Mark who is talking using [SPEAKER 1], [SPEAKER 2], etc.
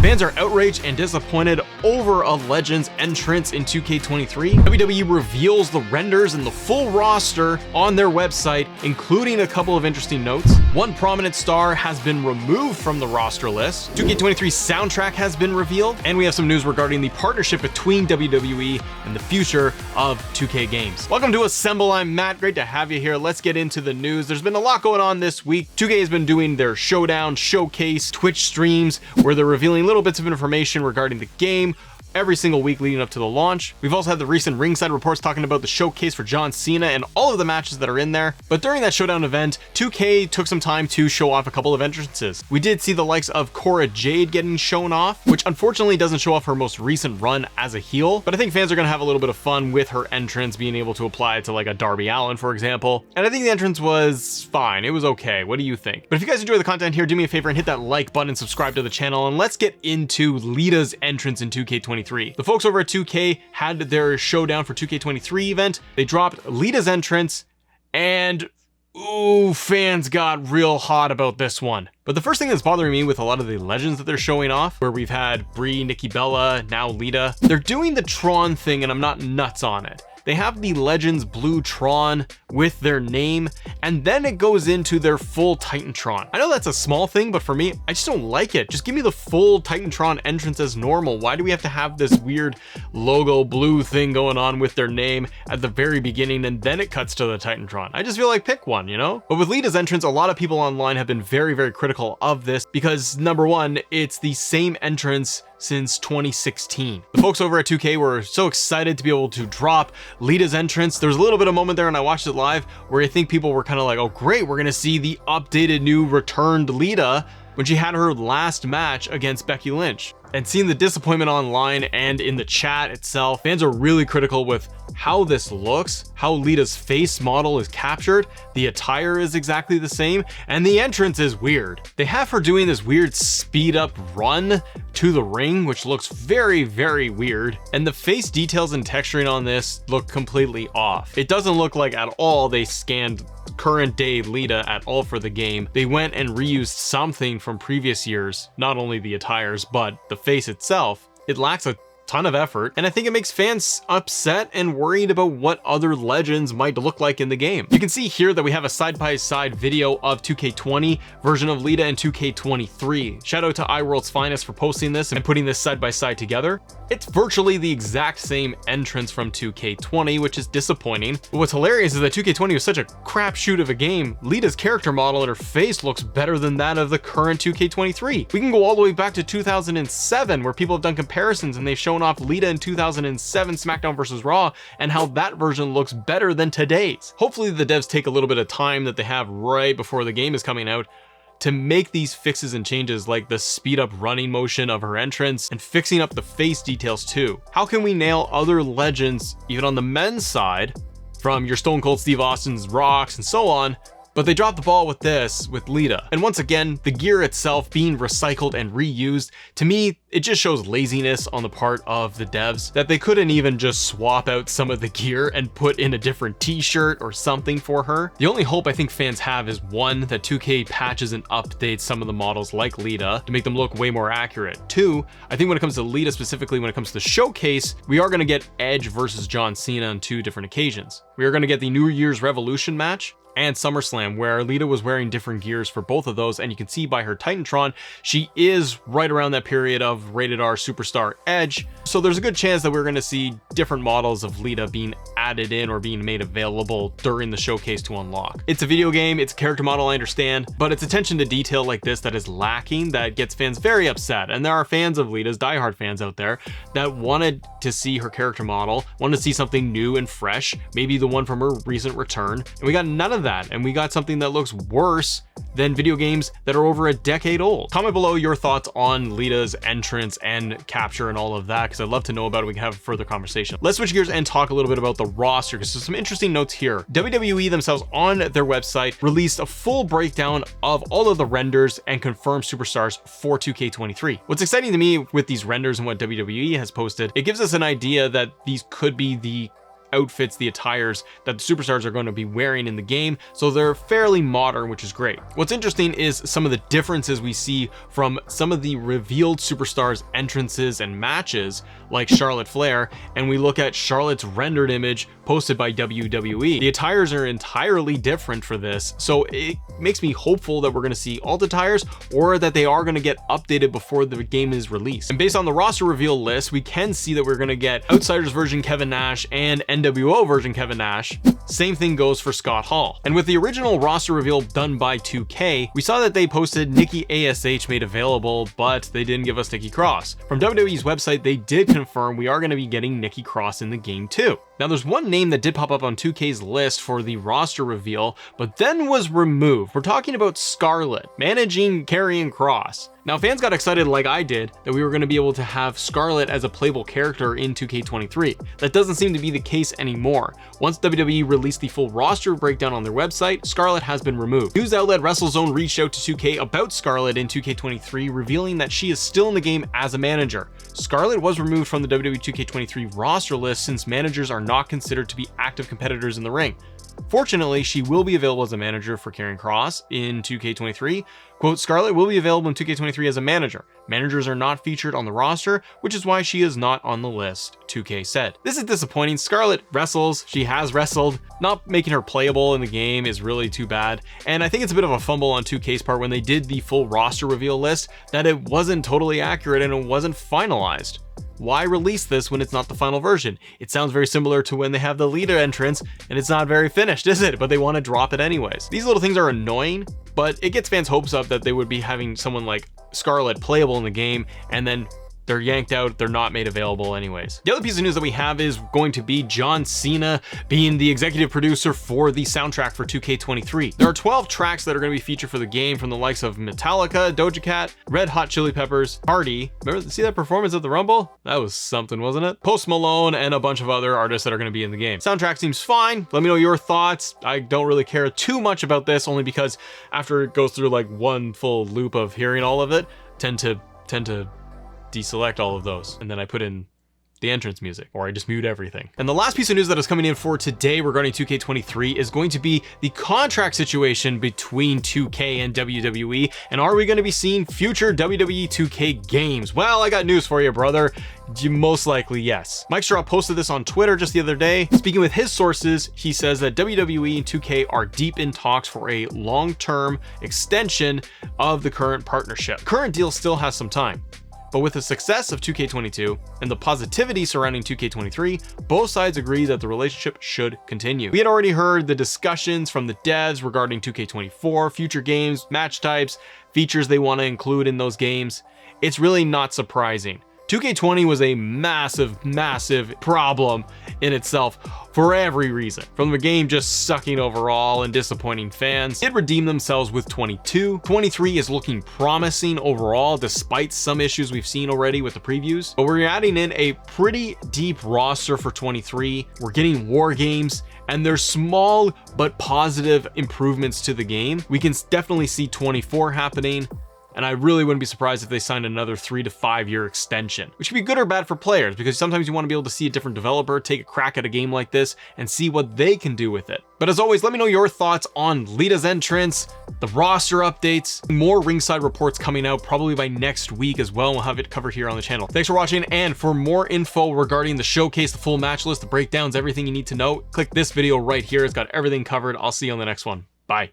[SPEAKER 1] Fans are outraged and disappointed over a Legends entrance in 2K23. WWE reveals the renders and the full roster on their website, including a couple of interesting notes. One prominent star has been removed from the roster list. 2K23's soundtrack has been revealed, and we have some news regarding the partnership between WWE and the future of 2K games. Welcome to Assemble. I'm Matt. Great to have you here. Let's get into the news. There's been a lot going on this week. 2K has been doing their showdown, showcase, Twitch streams where they're revealing little bits of information regarding the game every single week leading up to the launch. We've also had the recent ringside reports talking about the showcase for John Cena and all of the matches that are in there. But during that showdown event, 2K took some time to show off a couple of entrances. We did see the likes of OUTRAGED getting shown off, which unfortunately doesn't show off her most recent run as a heel, but I think fans are gonna have a little bit of fun with her entrance being able to apply it to like a Darby Allin, for example. And I think the entrance was fine. It was okay. What do you think? But if you guys enjoy the content here, do me a favor and hit that like button and subscribe to the channel, and let's get into Lita's entrance in 2K23. The folks over at 2K had their showdown for 2K23 event. They dropped Lita's entrance, and ooh, fans got real hot about this one. But the first thing that's bothering me with a lot of the Legends that they're showing off, where we've had Brie, Nikki Bella, now Lita, they're doing the Tron thing and I'm not nuts on it. They have the Legends blue Tron with their name, and then it goes into their full Titantron. I know that's a small thing, but for me, I just don't like it. Just give me the full Titantron entrance as normal. Why do we have to have this weird logo blue thing going on with their name at the very beginning and then it cuts to the Titantron? I just feel like pick one, you know? But with Lita's entrance, a lot of people online have been very, very critical of this because number one, it's the same entrance since 2016. The folks over at 2K were so excited to be able to drop Lita's entrance. There was a little bit of moment there and I watched it live where I think people were kind of like, oh great, we're gonna see the updated new returned Lita when she had her last match against Becky Lynch. And seeing the disappointment online and in the chat itself, fans are really critical with how this looks, how Lita's face model is captured, the attire is exactly the same, and the entrance is weird. They have her doing this weird speed up run to the ring, which looks very, very weird. And the face details and texturing on this look completely off. It doesn't look like at all they scanned current day Lita at all for the game. They went and reused something from previous years, not only the attires, but the face itself. It lacks a ton of effort, and I think it makes fans upset and worried about what other Legends might look like in the game. You can see here that we have a side-by-side video of 2K20 version of Lita and 2K23. Shout out to iWorld's Finest for posting this and putting this side-by-side together. It's virtually the exact same entrance from 2K20, which is disappointing. But what's hilarious is that 2K20 was such a crapshoot of a game. Lita's character model and her face looks better than that of the current 2K23. We can go all the way back to 2007, where people have done comparisons and they've shown off Lita in 2007 SmackDown vs. Raw and how that version looks better than today's. Hopefully the devs take a little bit of time that they have right before the game is coming out to make these fixes and changes, like the speed up running motion of her entrance and fixing up the face details too. How can we nail other Legends, even on the men's side, from your Stone Cold Steve Austin's Rocks and so on, but they dropped the ball with this, with Lita. And once again, the gear itself being recycled and reused, to me, it just shows laziness on the part of the devs that they couldn't even just swap out some of the gear and put in a different t-shirt or something for her. The only hope I think fans have is one, that 2K patches and updates some of the models like Lita to make them look way more accurate. Two, I think when it comes to Lita specifically, when it comes to the showcase, we are gonna get Edge versus John Cena on two different occasions. We are gonna get the New Year's Revolution match and SummerSlam, where Lita was wearing different gears for both of those, and you can see by her Titantron, she is right around that period of rated R superstar Edge. So there's a good chance that we're going to see different models of Lita being added in or being made available during the showcase to unlock. It's a video game, it's a character model, I understand, but it's attention to detail like this that is lacking that gets fans very upset. And there are fans of Lita's, diehard fans out there, that wanted to see her character model, wanted to see something new and fresh, maybe the one from her recent return, and we got none of that. And we got something that looks worse than video games that are over a decade old. Comment below your thoughts on Lita's entrance and capture and all of that, because I'd love to know about it. We can have a further conversation. Let's switch gears and talk a little bit about the roster, because there's some interesting notes here. WWE themselves on their website released a full breakdown of all of the renders and confirmed superstars for 2K23. What's exciting to me with these renders and what WWE has posted, it gives us an idea that these could be the outfits, the attires that the superstars are going to be wearing in the game, so they're fairly modern, which is great. What's interesting is some of the differences we see from some of the revealed superstars entrances and matches, like Charlotte Flair, and we look at Charlotte's rendered image posted by WWE. The attires are entirely different for this, so it makes me hopeful that we're going to see alt attires, or that they are going to get updated before the game is released. And based on the roster reveal list, we can see that we're going to get Outsiders version Kevin Nash and NWO version Kevin Nash. Same thing goes for Scott Hall. And with the original roster reveal done by 2K, we saw that they posted Nikki ASH made available, but they didn't give us Nikki Cross. From WWE's website, they did confirm we are going to be getting Nikki Cross in the game too. Now, there's one name that did pop up on 2K's list for the roster reveal, but then was removed. We're talking about Scarlett, managing Karrion Kross. Now, fans got excited like I did that we were going to be able to have Scarlett as a playable character in 2K23. That doesn't seem to be the case anymore. Once WWE released the full roster breakdown on their website, Scarlett has been removed. News outlet WrestleZone reached out to 2K about Scarlett in 2K23, revealing that she is still in the game as a manager. Scarlett was removed from the WWE 2K23 roster list since managers are not considered to be active competitors in the ring. Fortunately, she will be available as a manager for Karrion Kross in 2K23. Quote, Scarlett will be available in 2K23 as a manager. Managers are not featured on the roster, which is why she is not on the list, 2K said. This is disappointing. Scarlett wrestles. She has wrestled. Not making her playable in the game is really too bad. And I think it's a bit of a fumble on 2K's part when they did the full roster reveal list that it wasn't totally accurate and it wasn't finalized. Why release this when it's not the final version? It sounds very similar to when they have the leader entrance and it's not very finished, is it? But they want to drop it anyways. These little things are annoying, but it gets fans' hopes up that they would be having someone like Scarlett playable in the game, and then they're yanked out, they're not made available anyways. The other piece of news that we have is going to be John Cena being the executive producer for the soundtrack for 2K23. There are 12 tracks that are going to be featured for the game from the likes of Metallica, Doja Cat, Red Hot Chili Peppers, Hardy. Remember, see that performance at the Rumble? That was something, wasn't it? Post Malone and a bunch of other artists that are going to be in the game. Soundtrack seems fine. Let me know your thoughts. I don't really care too much about this, only because after it goes through like one full loop of hearing all of it, tend to deselect all of those, and then I put in the entrance music, or I just mute everything. And the last piece of news that is coming in for today regarding 2K23 is going to be the contract situation between 2K and WWE, and are we going to be seeing future WWE 2K games? Well, I got news for you, brother. Most likely, yes. Mike Straw posted this on Twitter just the other day. Speaking with his sources, he says that WWE and 2K are deep in talks for a long-term extension of the current partnership. Current deal still has some time. But with the success of 2K22 and the positivity surrounding 2K23, both sides agree that the relationship should continue. We had already heard the discussions from the devs regarding 2K24, future games, match types, features they want to include in those games. It's really not surprising. 2K20 was a massive problem in itself for every reason. From the game just sucking overall and disappointing fans, it redeemed themselves with 22. 23 is looking promising overall despite some issues we've seen already with the previews. But we're adding in a pretty deep roster for 23. We're getting war games, and there's small but positive improvements to the game. We can definitely see 24 happening. And I really wouldn't be surprised if they signed another 3 to 5 year extension, which could be good or bad for players, because sometimes you want to be able to see a different developer take a crack at a game like this and see what they can do with it. But as always, let me know your thoughts on Lita's entrance, the roster updates, more ringside reports coming out probably by next week as well. We'll have it covered here on the channel. Thanks for watching. And for more info regarding the showcase, the full match list, the breakdowns, everything you need to know, click this video right here. It's got everything covered. I'll see you on the next one. Bye.